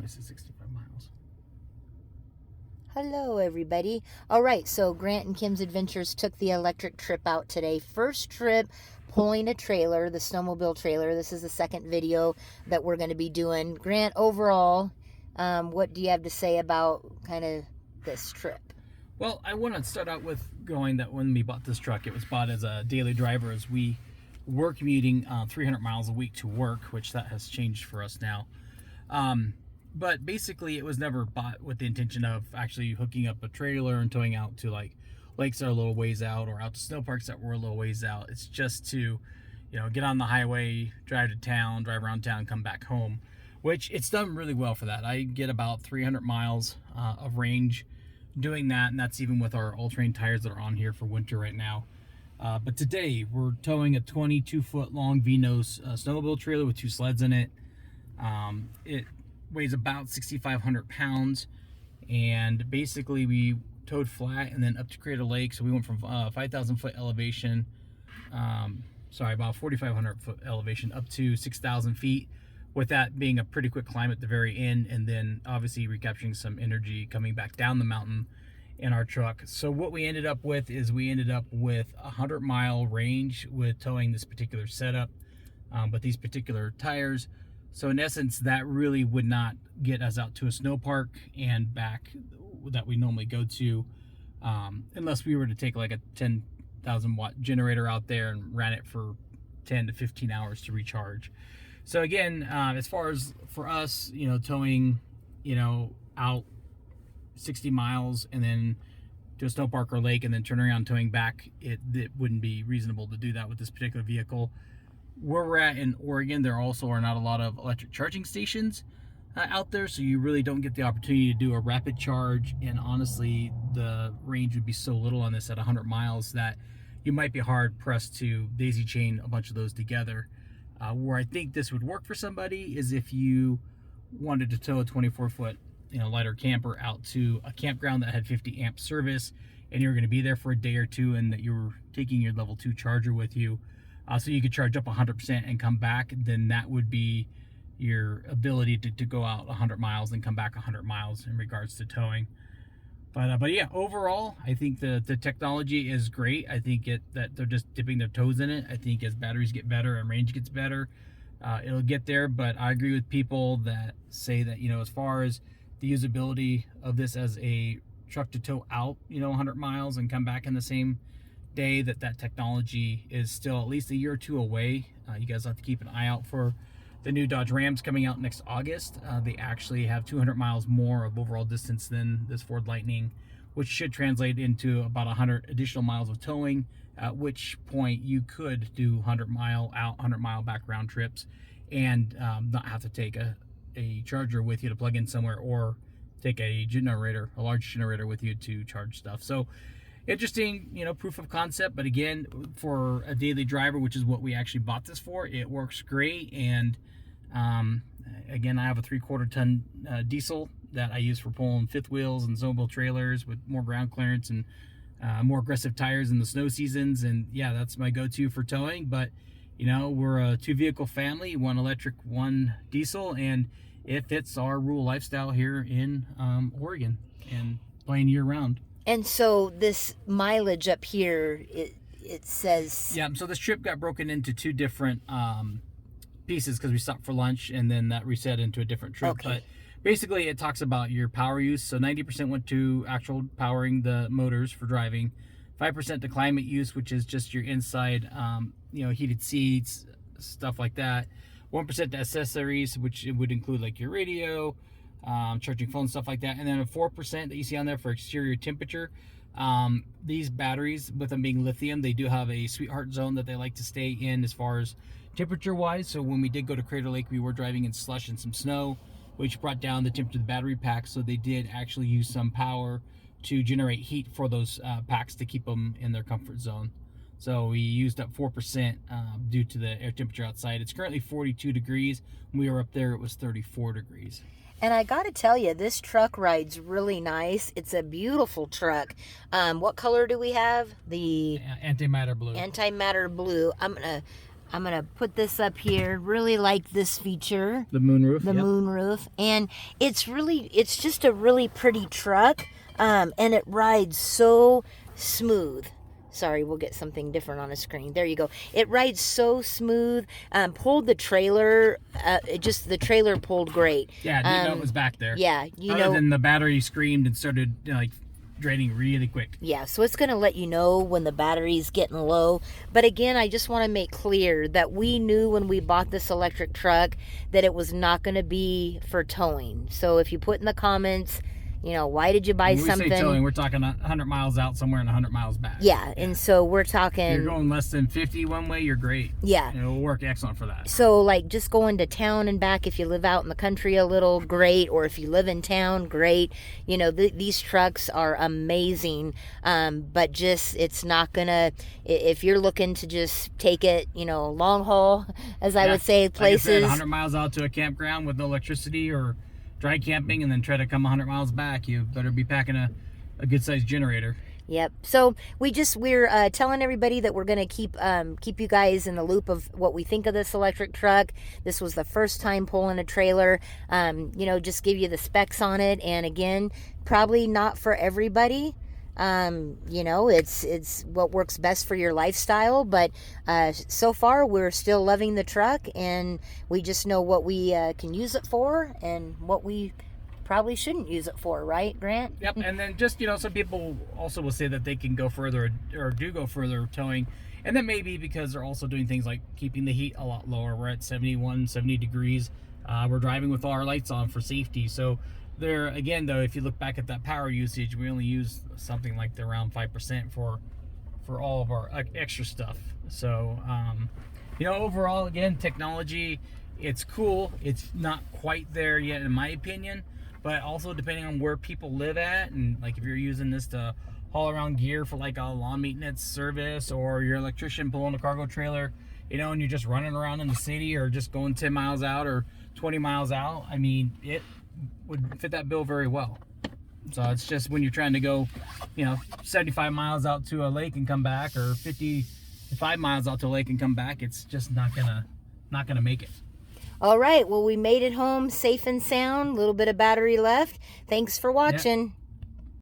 obviously 65 miles. Hello, everybody. All right, so Grant and Kim's Adventures took the electric trip out today. First trip pulling a trailer, the snowmobile trailer. This is the second video that we're going to be doing. Grant, overall, what do you have to say about kind of this trip? Well, I want to start out with going that when we bought this truck, it was bought as a daily driver as we were commuting 300 miles a week to work, which that has changed for us now. But basically, it was never bought with the intention of actually hooking up a trailer and towing out to like lakes that are a little ways out or out to snow parks that were a little ways out. It's just to, get on the highway, drive to town, drive around town, come back home, which it's done really well for that. I get about 300 miles of range doing that, and that's even with our all-terrain tires that are on here for winter right now. But today, we're towing a 22-foot long V-nose snowmobile trailer with 2 sleds in it. It weighs about 6,500 pounds, and basically we towed flat and then up to Crater Lake. So we went from 5,000 foot elevation, about 4,500 foot elevation up to 6,000 feet, with that being a pretty quick climb at the very end, and then obviously recapturing some energy coming back down the mountain in our truck. So what we ended up with is we ended up with a 100-mile range with towing this particular setup, but these particular tires. So in essence, that really would not get us out to a snow park and back that we normally go to, unless we were to take like a 10,000 watt generator out there and ran it for 10 to 15 hours to recharge. So again, as far as for us, towing, out 60 miles and then to a snow park or lake and then turn around towing back, it wouldn't be reasonable to do that with this particular vehicle. Where we're at in Oregon, there also are not a lot of electric charging stations out there, so you really don't get the opportunity to do a rapid charge, and honestly the range would be so little on this at 100 miles that you might be hard pressed to daisy chain a bunch of those together. Where I think this would work for somebody is if you wanted to tow a 24-foot lighter camper out to a campground that had 50 amp service, and you're going to be there for a day or two, and that you were taking your level 2 charger with you, so you could charge up 100% and come back. Then that would be your ability to go out 100 miles and come back 100 miles in regards to towing. But yeah, overall, I think the technology is great. I think that they're just dipping their toes in it. I think as batteries get better and range gets better, it'll get there. But I agree with people that say that, as far as the usability of this as a truck to tow out, 100 miles and come back in the same day, that technology is still at least a year or two away. You guys have to keep an eye out for the new Dodge Rams coming out next August. They actually have 200 miles more of overall distance than this Ford Lightning, which should translate into about 100 additional miles of towing, at which point you could do 100 mile out, 100 mile back round trips, and not have to take a charger with you to plug in somewhere, or take a large generator with you to charge stuff. So interesting, proof of concept. But again, for a daily driver, which is what we actually bought this for, it works great. And again, I have a 3/4 ton diesel that I use for pulling fifth wheels and snowmobile trailers with more ground clearance and more aggressive tires in the snow seasons. And yeah, that's my go-to for towing. But we're a 2-vehicle family, 1 electric, 1 diesel, and it fits our rural lifestyle here in Oregon and playing year round. And so this mileage up here, it says... Yeah, so this trip got broken into 2 different pieces because we stopped for lunch, and then that reset into a different trip. Okay. But basically it talks about your power use. So 90% went to actual powering the motors for driving, 5% to climate use, which is just your inside, heated seats, stuff like that, 1% to accessories, which it would include like your radio, charging phone, stuff like that, and then a 4% that you see on there for exterior temperature. These batteries, with them being lithium, they do have a sweetheart zone that they like to stay in as far as temperature wise. So when we did go to Crater Lake, we were driving in slush and some snow, which brought down the temperature of the battery pack. So they did actually use some power to generate heat for those packs to keep them in their comfort zone. So we used up 4% due to the air temperature outside. It's currently 42 degrees. When we were up there, it was 34 degrees. And I got to tell you, this truck rides really nice. It's a beautiful truck. What color do we have? The antimatter blue. Antimatter blue. I'm gonna I'm gonna put this up here. Really like this feature, The moonroof. the yep. moonroof, and it's just a really pretty truck, and it rides so smooth. Sorry, we'll get something different on the screen. There you go. It rides so smooth. Pulled the trailer. The trailer pulled great. Yeah, I didn't know it was back there. Yeah, Other than the battery screamed and started like draining really quick. Yeah, so it's going to let you know when the battery's getting low. But again, I just want to make clear that we knew when we bought this electric truck that it was not going to be for towing. So if you put in the comments, you know, why did you buy When we something? say towing, we're talking 100 miles out somewhere and 100 miles back. Yeah, and so we're talking... If you're going less than 50 one way, you're great. Yeah. It'll work excellent for that. So, like, just going to town and back, if you live out in the country a little, great. Or if you live in town, great. You know, these trucks are amazing. But just, it's not going to... If you're looking to just take it, you know, long haul, as I would say, places... Like I said, 100 miles out to a campground with no electricity or dry camping and then try to come 100 miles back, you better be packing a good-sized generator. Yep. So we're telling everybody that we're going to keep you guys in the loop of what we think of this electric truck. This was the first time pulling a trailer. You know, just give you the specs on it. And again, probably not for everybody. You know, it's what works best for your lifestyle, but so far we're still loving the truck, and we just know what we can use it for and what we probably shouldn't use it for, right, Grant? Yep. And then just, you know, some people also will say that they can go further or do go further towing, and that may be because they're also doing things like keeping the heat a lot lower. We're at 70 degrees. We're driving with all our lights on for safety. So there again, though, if you look back at that power usage, we only use something like around 5% for all of our extra stuff. So you know, overall, again, technology, it's cool. It's not quite there yet, in my opinion, but also depending on where people live at, and like if you're using this to haul around gear for like a lawn maintenance service, or your electrician pulling a cargo trailer, you know, and you're just running around in the city or just going 10 miles out or 20 miles out, I mean, it would fit that bill very well. So it's just when you're trying to go, you know, 75 miles out to a lake and come back, or 55 miles out to a lake and come back, it's just not gonna make it. All right, well, we made it home safe and sound. A little bit of battery left. Thanks for watching. Yep.